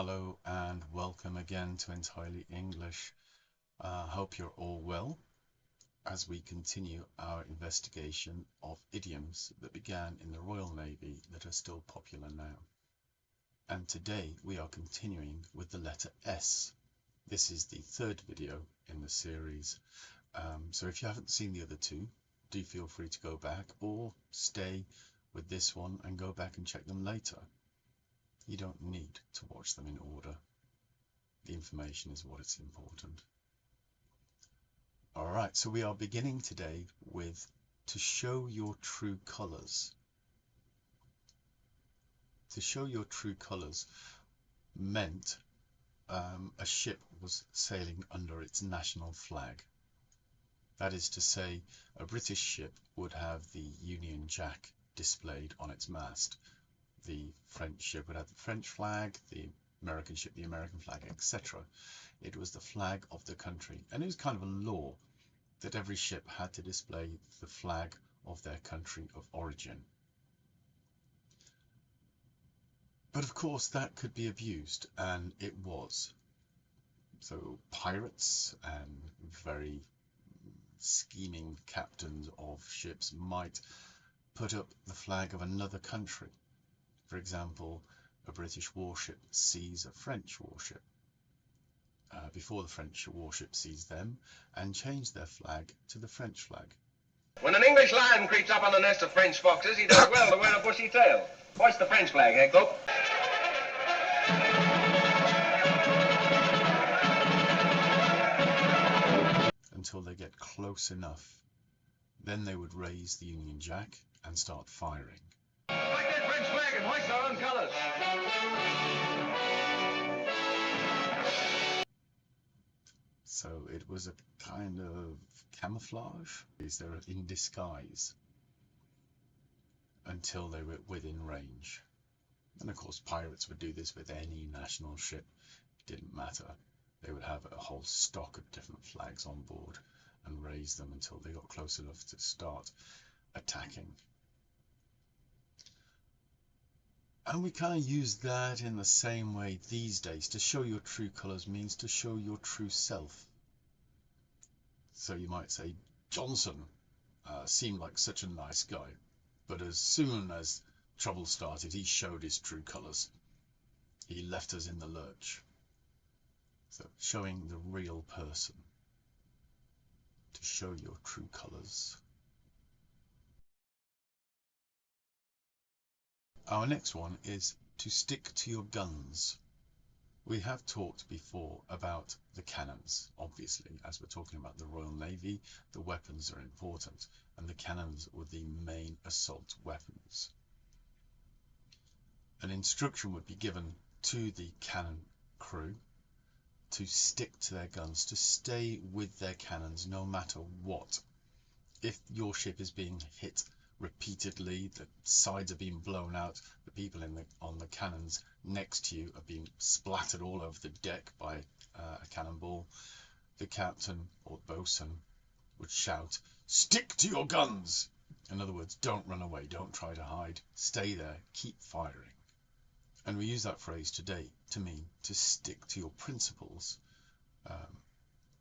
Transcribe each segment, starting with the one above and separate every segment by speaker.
Speaker 1: Hello and welcome again to Entirely English. Hope you're all well as we continue our investigation of idioms that began in the Royal Navy that are still popular now. And today we are continuing with the letter S. This is the third video in the series. So if you haven't seen the other two, do feel free to go back or stay with this one and go back and check them later. You don't need to watch them in order. The information is what is important. Alright, so we are beginning today with to show your true colours. To show your true colours meant a ship was sailing under its national flag. That is to say, a British ship would have the Union Jack displayed on its mast. The French ship would have the French flag, the American ship, the American flag, etc. It was the flag of the country, and it was kind of a law that every ship had to display the flag of their country of origin. But of course that could be abused, and it was. So pirates and very scheming captains of ships might put up the flag of another country. For example, a British warship sees a French warship before the French warship sees them and change their flag to the French flag.
Speaker 2: When an English lion creeps up on a nest of French foxes, he does well to wear a bushy tail. Hoist the French flag, Hector.
Speaker 1: Until they get close enough. Then they would raise the Union Jack and start firing.
Speaker 2: Like that French flag and hoist our own colours.
Speaker 1: So it was a kind of camouflage. They're in disguise until they were within range. And of course pirates would do this with any national ship. It didn't matter. They would have a whole stock of different flags on board and raise them until they got close enough to start attacking. And we kind of use that in the same way these days. To show your true colours means to show your true self. So you might say, Johnson seemed like such a nice guy, but as soon as trouble started, he showed his true colours. He left us in the lurch. So showing the real person. To show your true colours. Our next one is to stick to your guns. We have talked before about the cannons. Obviously, as we're talking about the Royal Navy, the weapons are important, and the cannons were the main assault weapons. An instruction would be given to the cannon crew to stick to their guns, to stay with their cannons no matter what. If your ship is being hit repeatedly, the sides are being blown out, the people on the cannons next to you are being splattered all over the deck by a cannonball, the captain or bosun would shout, "Stick to your guns!" In other words, don't run away, don't try to hide, stay there, keep firing. And we use that phrase today to mean to stick to your principles.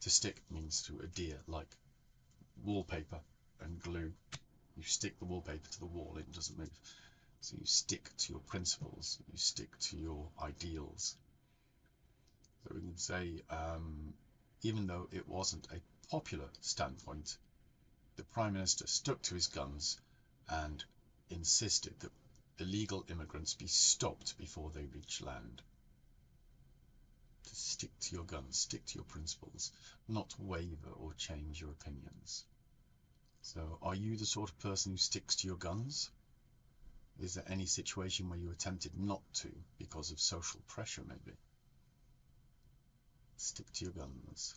Speaker 1: To stick means to adhere, like wallpaper and glue. You stick the wallpaper to the wall, it doesn't move. So you stick to your principles, you stick to your ideals. So we can say, even though it wasn't a popular standpoint, the Prime Minister stuck to his guns and insisted that illegal immigrants be stopped before they reach land. To stick to your guns, stick to your principles, not waver or change your opinions. So are you the sort of person who sticks to your guns? Is there any situation where you were tempted not to because of social pressure maybe? Stick to your guns.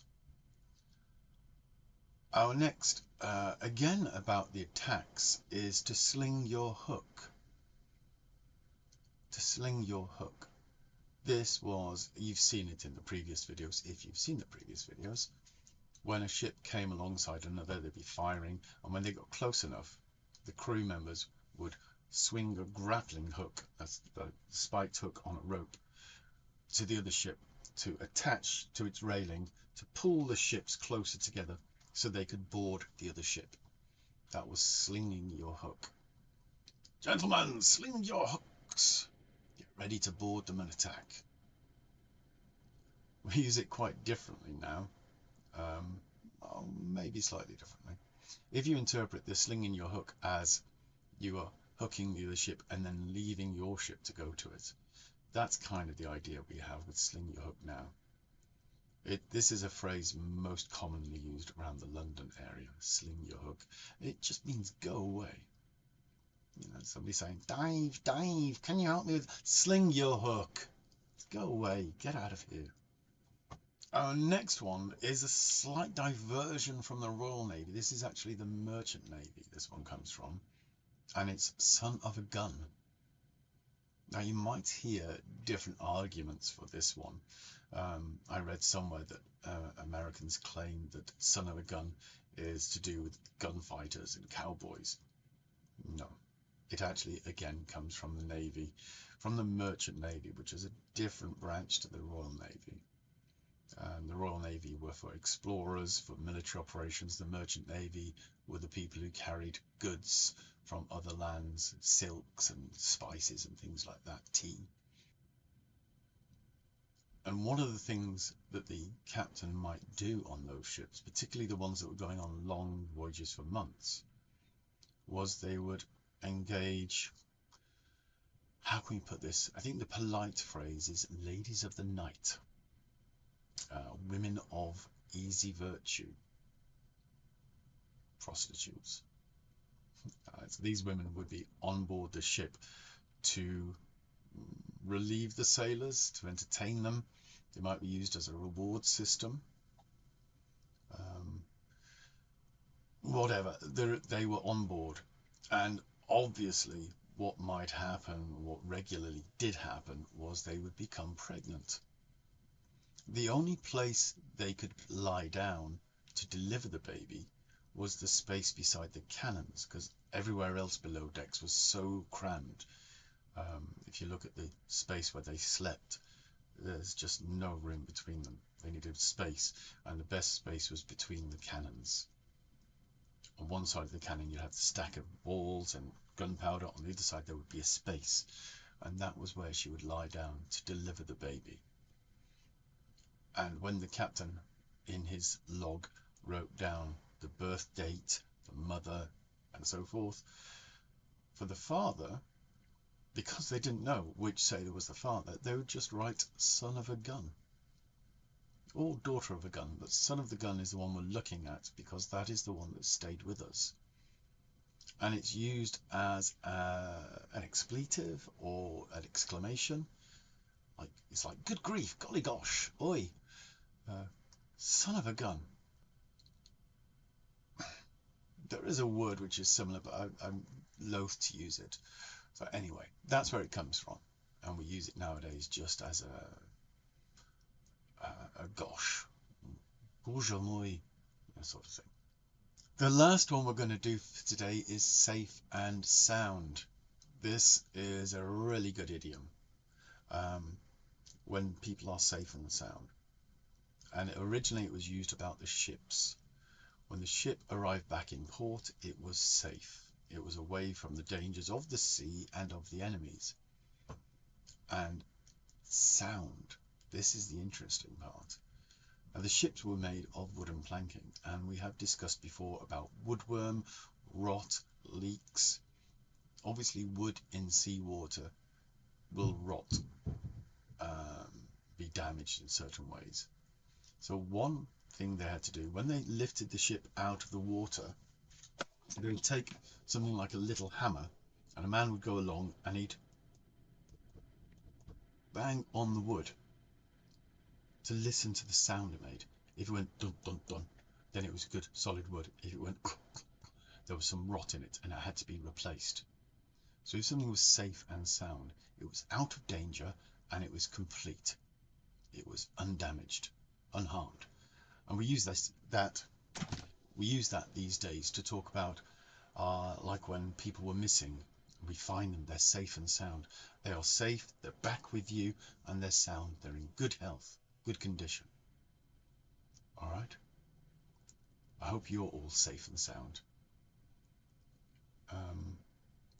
Speaker 1: Our next, again about the attacks, is to sling your hook. To sling your hook. This was, you've seen it in the previous videos, if you've seen the previous videos. When a ship came alongside another, they'd be firing, and when they got close enough, the crew members would swing a grappling hook, that's the spiked hook on a rope, to the other ship to attach to its railing to pull the ships closer together so they could board the other ship. That was slinging your hook. Gentlemen, sling your hooks. Get ready to board them and attack. We use it quite differently now. Maybe slightly differently. If you interpret the slinging your hook as you are hooking the other ship and then leaving your ship to go to it, that's kind of the idea we have with sling your hook now. This is a phrase most commonly used around the London area, sling your hook. It just means go away. You know, somebody saying, dive, dive, can you help me with sling your hook? Go away, get out of here. Our next one is a slight diversion from the Royal Navy. This is actually the Merchant Navy this one comes from, and it's son of a gun. Now you might hear different arguments for this one. I read somewhere that Americans claim that son of a gun is to do with gunfighters and cowboys. No, it actually again comes from the Navy, from the Merchant Navy, which is a different branch to the Royal Navy. The Royal Navy were for explorers, for military operations. The Merchant Navy were the people who carried goods from other lands, silks and spices and things like that, tea. And one of the things that the captain might do on those ships, particularly the ones that were going on long voyages for months, was they would engage, how can we put this? I think the polite phrase is ladies of the night. Women of easy virtue, prostitutes. So these women would be on board the ship to relieve the sailors, to entertain them. They might be used as a reward system. Whatever, they were on board. And obviously what might happen, what regularly did happen, was they would become pregnant. The only place they could lie down to deliver the baby was the space beside the cannons, because everywhere else below decks was so crammed. If you look at the space where they slept, there's just no room between them. They needed space, and the best space was between the cannons. On one side of the cannon you had the stack of balls and gunpowder, on the other side there would be a space, and that was where she would lie down to deliver the baby. And when the captain in his log wrote down the birth date, the mother, and so forth, for the father, because they didn't know which sailor was the father, they would just write son of a gun or daughter of a gun, but son of the gun is the one we're looking at because that is the one that stayed with us. And it's used as an expletive or an exclamation. Like, it's like, good grief, golly gosh, oi, son of a gun. There is a word which is similar, but I'm loath to use it. So anyway, that's where it comes from, and we use it nowadays just as a gosh, bonjour moi, that sort of thing. The last one we're going to do for today is safe and sound. This is a really good idiom when people are safe and sound. And originally it was used about the ships. When the ship arrived back in port, it was safe. It was away from the dangers of the sea and of the enemies. And sound, this is the interesting part. Now, the ships were made of wooden planking, and we have discussed before about woodworm, rot, leaks. Obviously wood in seawater will rot, be damaged in certain ways. So one thing they had to do, when they lifted the ship out of the water, they would take something like a little hammer, and a man would go along and he'd bang on the wood to listen to the sound it made. If it went dun dun dun, then it was good solid wood. If it went there was some rot in it and it had to be replaced. So if something was safe and sound, it was out of danger and it was complete. It was undamaged, unharmed. And we use that these days to talk about like when people were missing, we find them, they're safe and sound. They are safe, they're back with you, and they're sound. They're in good health, good condition. All right? I hope you're all safe and sound.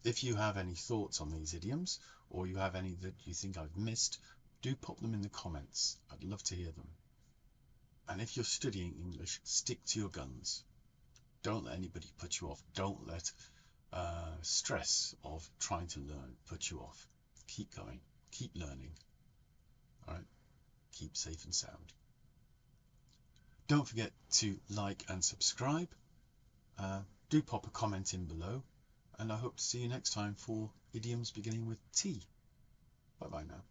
Speaker 1: If you have any thoughts on these idioms, or you have any that you think I've missed, do pop them in the comments. I'd love to hear them. And if you're studying English, stick to your guns. Don't let anybody put you off. Don't let stress of trying to learn put you off. Keep going. Keep learning. All right? Keep safe and sound. Don't forget to like and subscribe. Do pop a comment in below. And I hope to see you next time for idioms beginning with T. Bye-bye now.